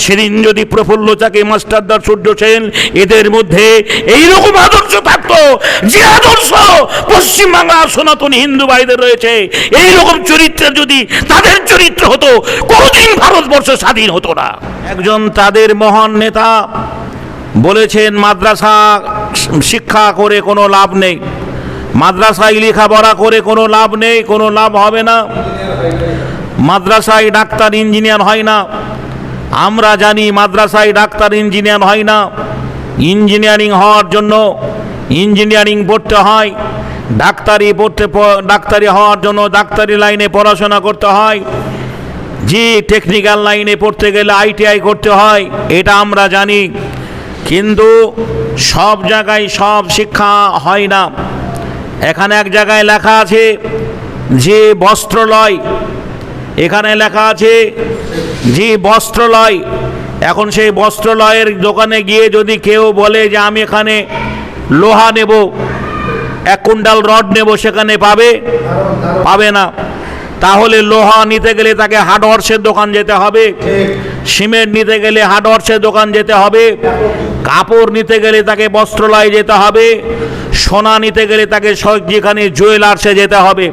সেদিন যদি প্রফুল্ল চাকি, মাস্টারদা, সূর্য সেন, এদের মধ্যে এইরকম আদর্শ থাকতো, যে আদর্শ পশ্চিমবাংলার সনাতনী হিন্দু ভাইদের রয়েছে, এইরকম চরিত্রের যদি তাদের চরিত্র হতো, কোনোদিন ভারতবর্ষ স্বাধীন হতো না। একজন তাদের মহান নেতা বলেছেন, মাদ্রাসা শিক্ষা করে কোনো লাভ নেই, মাদ্রাসায় লেখাপড়া করে কোনো লাভ নেই, কোনো লাভ হবে না, মাদ্রাসায় ডাক্তার ইঞ্জিনিয়ার হয় না। আমরা জানি মাদ্রাসায় ডাক্তার ইঞ্জিনিয়ার হয় না। ইঞ্জিনিয়ারিং হওয়ার জন্য ইঞ্জিনিয়ারিং পড়তে হয়, ডাক্তারি হওয়ার জন্য ডাক্তারি লাইনে পড়াশোনা করতে হয়, যে টেকনিক্যাল লাইনে পড়তে গেলে ITI করতে হয়, এটা আমরা জানি। কিন্তু সব জায়গায় সব শিক্ষা হয় না। এখানে এক জায়গায় লেখা আছে যে বস্ত্রালয়, এখানে লেখা আছে যে বস্ত্রালয়। এখন সেই বস্ত্রালয়ের দোকানে গিয়ে যদি কেউ বলে যে আমি এখানে লোহা নেব, 1 কুইন্টাল রড নেব, সেখানে পাবে না। তাহলে লোহা নিতে গেলে তাকে হার্ডওয়ার্সের দোকান যেতে হবে, সিমেন্ট নিতে গেলে হার্ডওয়ার্সের দোকান যেতে হবে, কাপড় নিতে গেলে তাকে বস্ত্রালয় যেতে হবে, সোনা নিতে গেলে তাকে যেখানে জুয়েলার্সে যেতে হবে।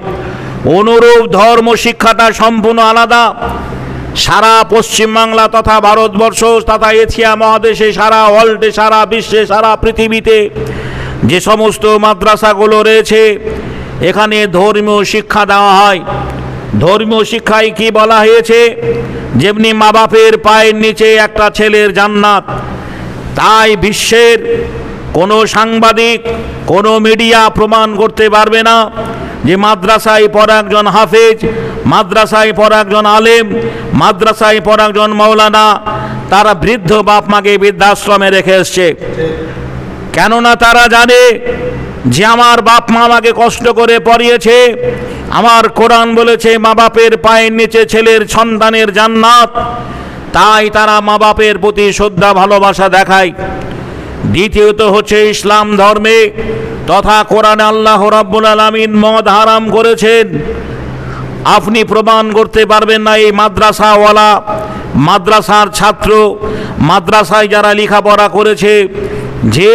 অনুরূপ ধর্ম শিক্ষাটা সম্পূর্ণ আলাদা। সারা পশ্চিমবাংলা তথা ভারতবর্ষ তথা এশিয়া মহাদেশে, সারা ওয়ার্ল্ডে, সারা বিশ্বে, সারা পৃথিবীতে যে সমস্ত মাদ্রাসাগুলো রয়েছে, এখানে ধর্মীয় শিক্ষা দেওয়া হয়। ধর্মীয় শিক্ষায় কি বলা হয়েছে? যেমনি মা বাপের পায়ের নিচে একটা ছেলের জান্নাত, তাই বিশ্বের কোনো সাংবাদিক, কোনো মিডিয়া প্রমাণ করতে পারবে না যে মাদ্রাসায় পড়া একজন হাফেজ, মাদ্রাসায় পড়া একজন আলেম, মাদ্রাসায় পড়া একজন মৌলানা, তারা বৃদ্ধ বাপ মাকে বৃদ্ধাশ্রমে রেখে এসছে। কেননা তারা জানে যে আমার বাপ মা আমাকে কষ্ট করে পড়িয়েছে, আমার কোরআন বলেছে মা বাপের পায়ের নিচে ছেলের সন্তানের জান্নাত, তাই তারা মা বাপের প্রতি শ্রদ্ধা ভালোবাসা দেখায়। দ্বিতীয়ত হচ্ছে ইসলাম ধর্মে তথা কোরআনে আল্লাহ রাব্বুল আলামিন মদ হারাম করেছেন। আপনি প্রমাণ করতে পারবেন না এই মাদ্রাসাওয়ালা, মাদ্রাসার ছাত্র, মাদ্রাসায় যারা লেখাপড়া করেছে, যে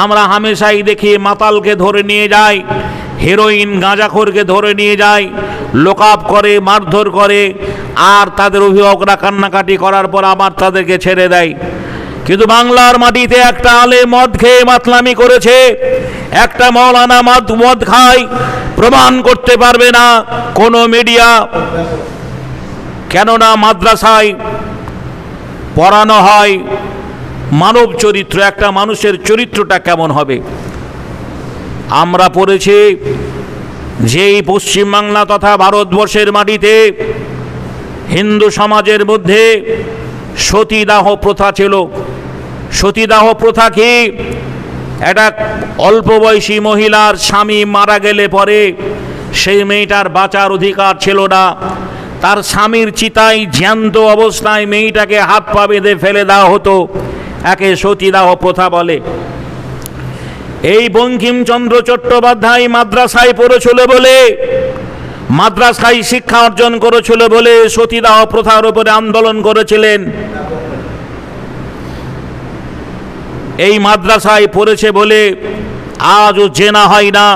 আমরা হামেশাই দেখি মাতালকে ধরে নিয়ে যায়, হেরোইন গাঁজাখোরকে ধরে নিয়ে যায়, লোকআপ করে, মারধর করে, আর তাদের অভিভাবকরা কান্নাকাটি করার পর আবার তাদেরকে ছেড়ে দেয়। কিন্তু বাংলার মাটিতে একটা আলেম মদ খেয়ে মাতলামি করেছে, একটা মৌলানা মদ খায়, প্রমাণ করতে পারবে না কোনো মিডিয়া। কেননা মাদ্রাসায় পড়ানো হয় মানব চরিত্র, একটা মানুষের চরিত্রটা কেমন হবে। আমরা পড়েছি যে এই পশ্চিমবাংলা তথা ভারতবর্ষের মাটিতে হিন্দু সমাজের মধ্যে সতীদাহ প্রথা ছিল। সতীদাহ প্রথা কি? একটা অল্প বয়সী মহিলার স্বামী মারা গেলে পরে সেই মেয়েটার বাঁচার অধিকার ছিল না, তার স্বামীর চিতায় জ্যান্ত অবস্থায় মেয়েটাকে হাত পা বেঁধে ফেলে দেওয়া হতো, একে সতীদাহ প্রথা বলে। এই বঙ্কিমচন্দ্র চট্টোপাধ্যায় মাদ্রাসায় পড়েছিল বলে, মাদ্রাসায় শিক্ষা অর্জন করেছিল বলে সতীদাহ প্রথার উপরে আন্দোলন করেছিলেন। এই মাদ্রাসায় পড়েছে বলে আজও জেনা হয় না,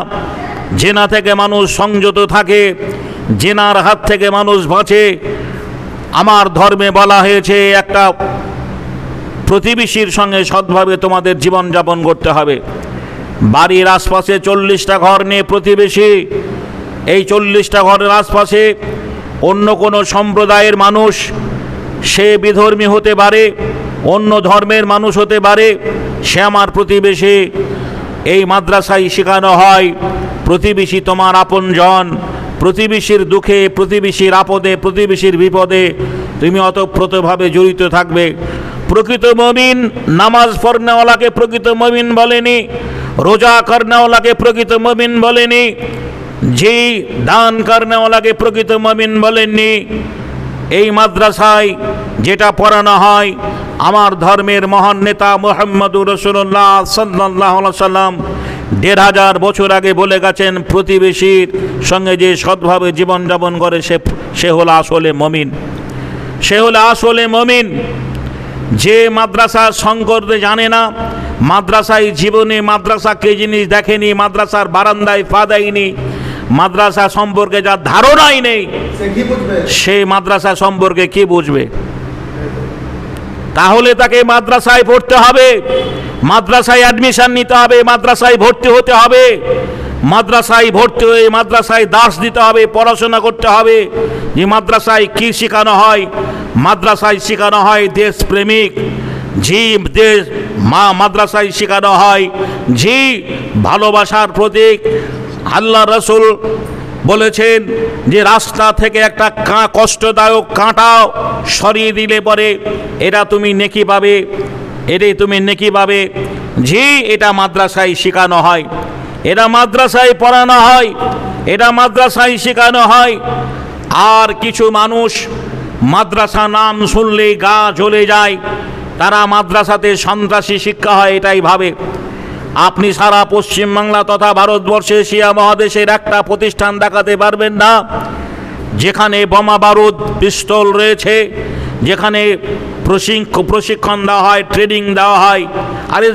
জেনা থেকে মানুষ সংযত থাকে, জেনার হাত থেকে মানুষ বাঁচে। আমার ধর্মে বলা হয়েছে একটা প্রতিবেশীর সঙ্গে সৎভাবে তোমাদের জীবনযাপন করতে হবে। বাড়ির আশপাশে 40টা ঘর নিয়ে প্রতিবেশী, এই 40টা ঘরের আশপাশে অন্য কোনো সম্প্রদায়ের মানুষ, সে বিধর্মী হতে পারে, অন্য ধর্মের মানুষ হতে পারে, সে আমার প্রতিবেশী। এই মাদ্রাসায় শেখানো হয় প্রতিবেশী তোমার আপনজন, প্রতিবেশীর দুঃখে, প্রতিবেশীর আপদে, প্রতিবেশীর বিপদে তুমি অতপ্রতভাবে জড়িত থাকবে। প্রকৃত মুমিন নামাজ পড়নেওয়ালাকে প্রকৃত মুমিন বলেনি, রোজা করনেওয়ালাকে প্রকৃত মুমিন বলেনি, যে দান করনেওয়ালাকে প্রকৃত মুমিন বলেননি। এই মাদ্রাসায় যেটা পড়ানো হয়, আমার ধর্মের মহান নেতা মুহাম্মদুর রাসূলুল্লাহ সাল্লাল্লাহু আলাইহি সাল্লাম ১৫০০ বছর আগে বলে গেছেন, প্রতিবেশীর সঙ্গে যে সৎভাবে জীবনযাপন করে সে হলো আসলে মুমিন, সে হলো আসলে মুমিন। যে মাদ্রাসা সম্পর্কে জানে না, মাদ্রাসায় জীবনে মাদ্রাসা কে জিনিস দেখেনি, মাদ্রাসার বারান্দায় পা দেয়নি, মাদ্রাসা সম্পর্কে যার ধারণাই নেই, সে মাদ্রাসা সম্পর্কে কি বুঝবে? তাহলে তাকে মাদ্রাসায় পড়তে হবে, মাদ্রাসায় অ্যাডমিশন নিতে হবে, মাদ্রাসায় ভর্তি হতে হবে, মাদ্রাসায় ভর্তি হয়ে মাদ্রাসায় দাস দিতে হবে, পড়াশোনা করতে হবে। যে মাদ্রাসায় কি শেখানো হয়? মাদ্রাসায় শেখানো হয় দেশপ্রেমিক, জি দেশ মাদ্রাসায় শেখানো হয় জি ভালোবাসার প্রতীক। আল্লাহ রসুল বলেছেন যে রাস্তা থেকে একটা কষ্টদায়ক কাঁটা সরিয়ে দিলে পরে এটা তুমি নেকি পাবে, এটাই তুমি নেকি পাবে। জি এটা মাদ্রাসায় শেখানো হয়, এটা মাদ্রাসায় পড়ানো হয়, এটা মাদ্রাসায় শেখানো হয়। আর কিছু মানুষ মাদ্রাসা নাম শুনলেই গা জ্বলে যায়, তারা মাদ্রাসাতে সন্ত্রাসী শিক্ষা হয় এটাই ভাবে। আপনি সারা পশ্চিমবাংলা তথা ভারতবর্ষে এশিয়া মহাদেশের একটা প্রতিষ্ঠান দেখাতে পারবেন না যেখানে বোমা বারুদ পিস্তল রয়েছে, যেখানে প্রশিক্ষণ দেওয়া হয়, ট্রেনিং দেওয়া হয়। আরে